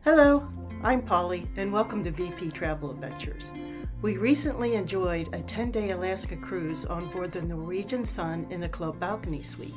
Hello, I'm Polly, and welcome to VP Travel Adventures. We recently enjoyed a 10-day Alaska cruise on board the Norwegian Sun in a club balcony suite.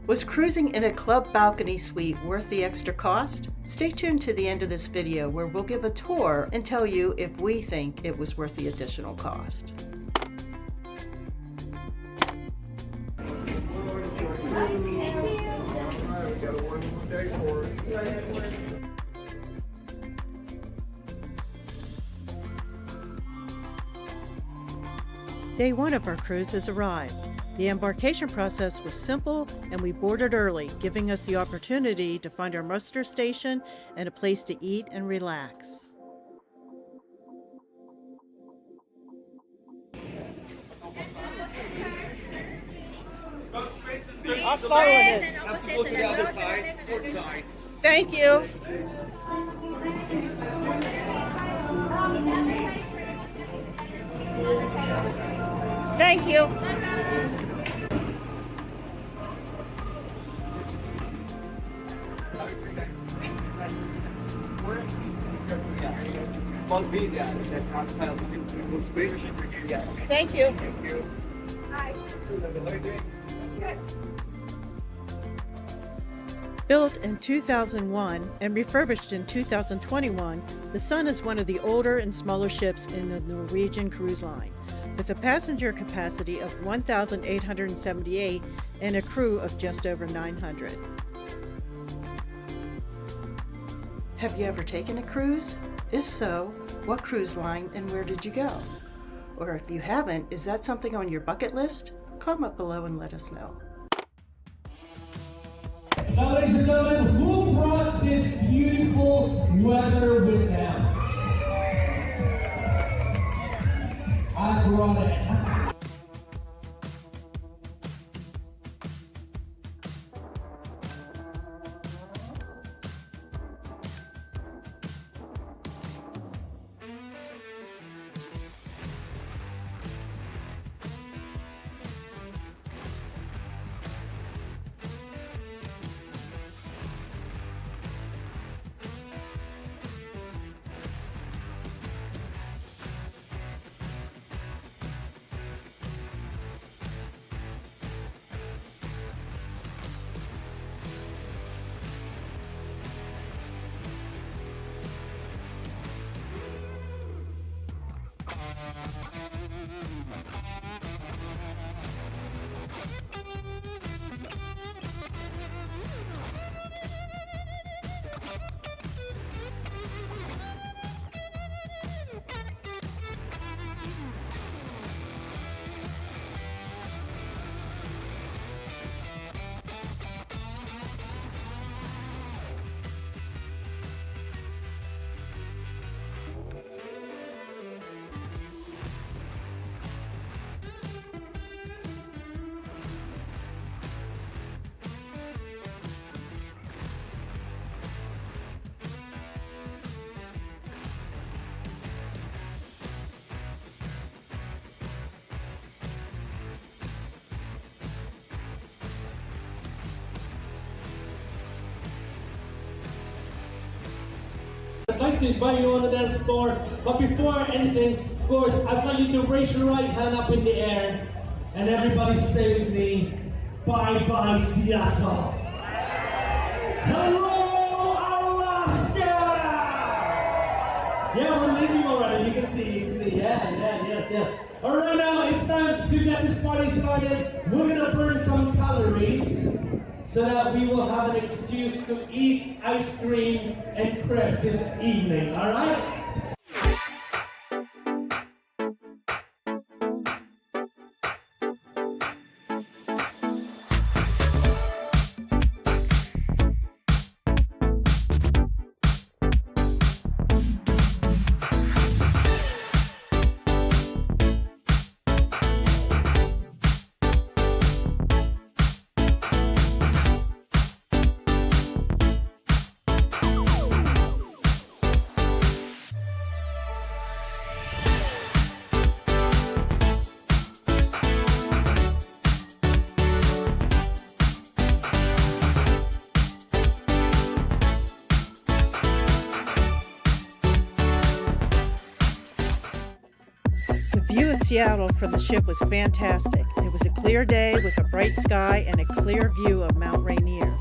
Was cruising in a club balcony suite worth the extra cost? Stay tuned to the end of this video where we'll give a tour and tell you if we think it was worth the additional cost. Day one of our cruise has arrived. The embarkation process was simple and we boarded early, giving us the opportunity to find our muster station and a place to eat and relax. I'll start with it. Have to go to the other side, port side. Thank you. Thank you. Thank you. Thank you. Hi. Built in 2001 and refurbished in 2021, the Sun is one of the older and smaller ships in the Norwegian cruise line, with a passenger capacity of 1,878 and a crew of just over 900. Have you ever taken a cruise? If so, what cruise line and where did you go? Or if you haven't, is that something on your bucket list? Comment below and let us know. Now, ladies and gentlemen, who brought this beautiful weather with them? I brought it. I'd like to invite you on the dance floor, but before anything, of course, I'd like you to raise your right hand up in the air, and everybody say with me, bye-bye Seattle. Hello, Alaska! Yeah, we're leaving already, you can see, yes. All right, now it's time to get this party started. We're gonna burn some calories, so that we will have an excuse to eat ice cream and crepe this evening, all right? Seattle from the ship was fantastic. It was a clear day with a bright sky and a clear view of Mount Rainier.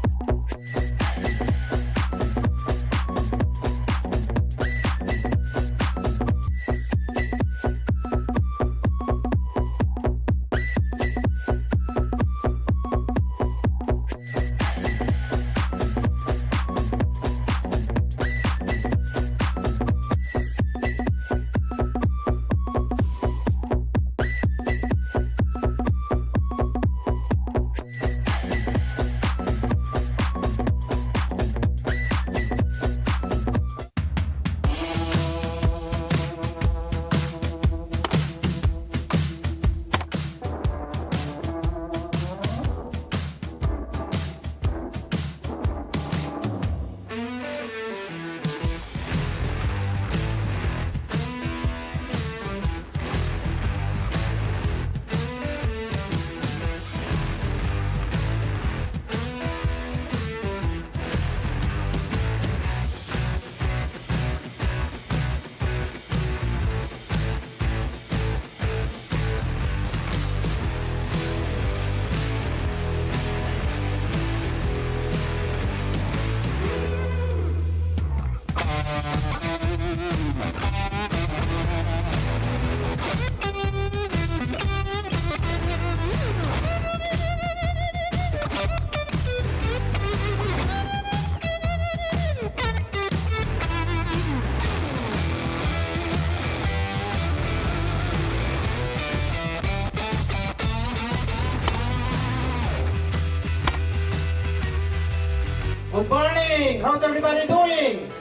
Good morning! How's everybody doing?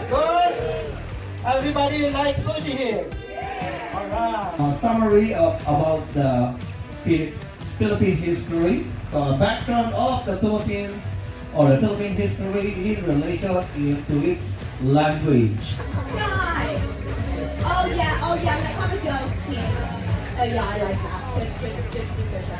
Good? Everybody like sushi here? Alright. A summary about the Philippine history. So, a background of the Philippines or the Philippine history in relation to its language. Sky. Oh yeah, like how the girls team. Oh yeah, I like that. Good decision.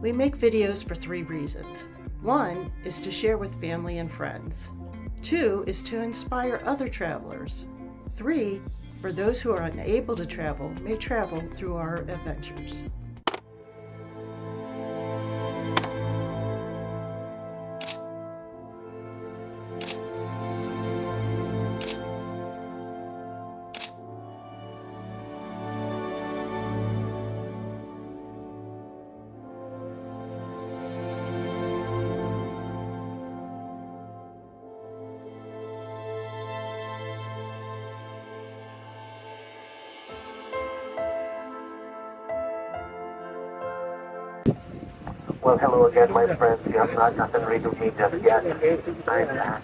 We make videos for 3 reasons. 1 is to share with family and friends. 2 is to inspire other travelers. 3, for those who are unable to travel may travel through our adventures. Well, hello again, my friends. You have not gotten rid of me just yet. I'm back.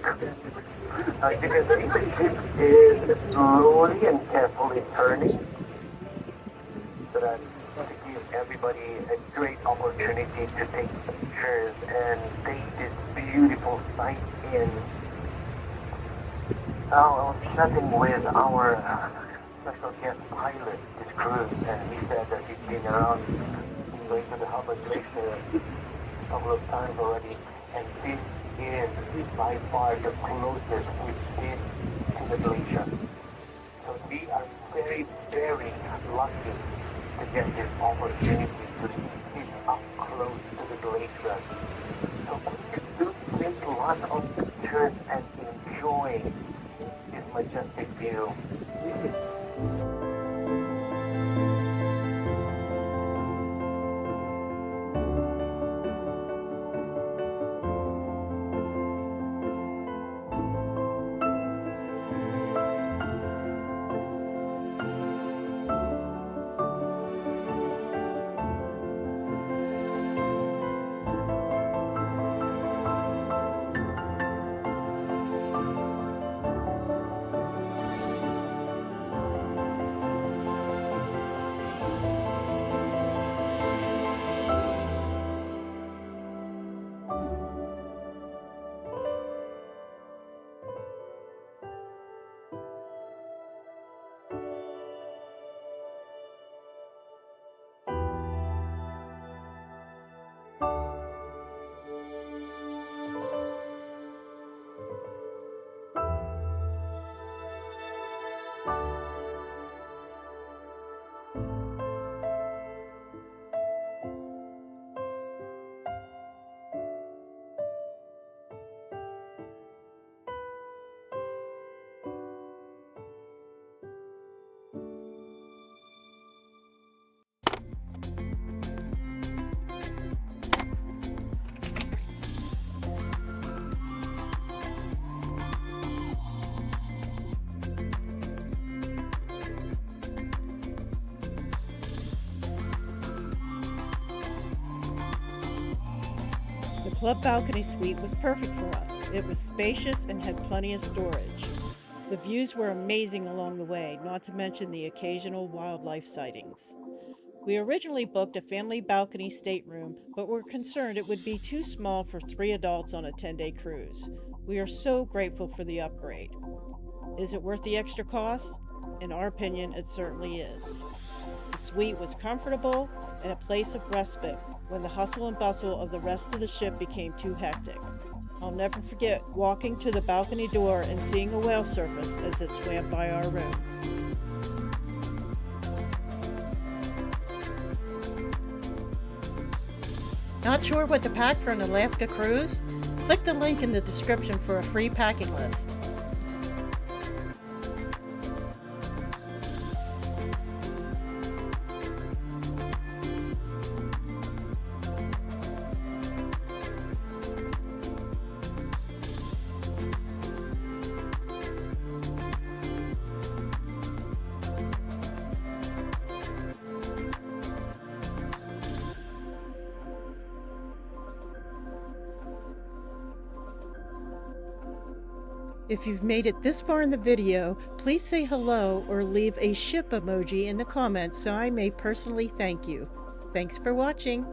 You can see the ship is slowly and carefully turning so that to give everybody a great opportunity to take pictures and take this beautiful sight in. Now, I was chatting with our special guest pilot this cruise, and he said that he's been around going to the Hubbard Glacier a couple of times already, and this is by far the closest we've been to the glacier. So we are very, very lucky to get this opportunity to sit up close to the glacier. So please do take lots of pictures and enjoy this majestic view. The club balcony suite was perfect for us. It was spacious and had plenty of storage. The views were amazing along the way, not to mention the occasional wildlife sightings. We originally booked a family balcony stateroom, but were concerned it would be too small for 3 adults on a 10-day cruise. We are so grateful for the upgrade. Is it worth the extra cost? In our opinion, it certainly is. The suite was comfortable and a place of respite when the hustle and bustle of the rest of the ship became too hectic. I'll never forget walking to the balcony door and seeing a whale surface as it swam by our room. Not sure what to pack for an Alaska cruise? Click the link in the description for a free packing list. If you've made it this far in the video, please say hello or leave a ship emoji in the comments so I may personally thank you. Thanks for watching.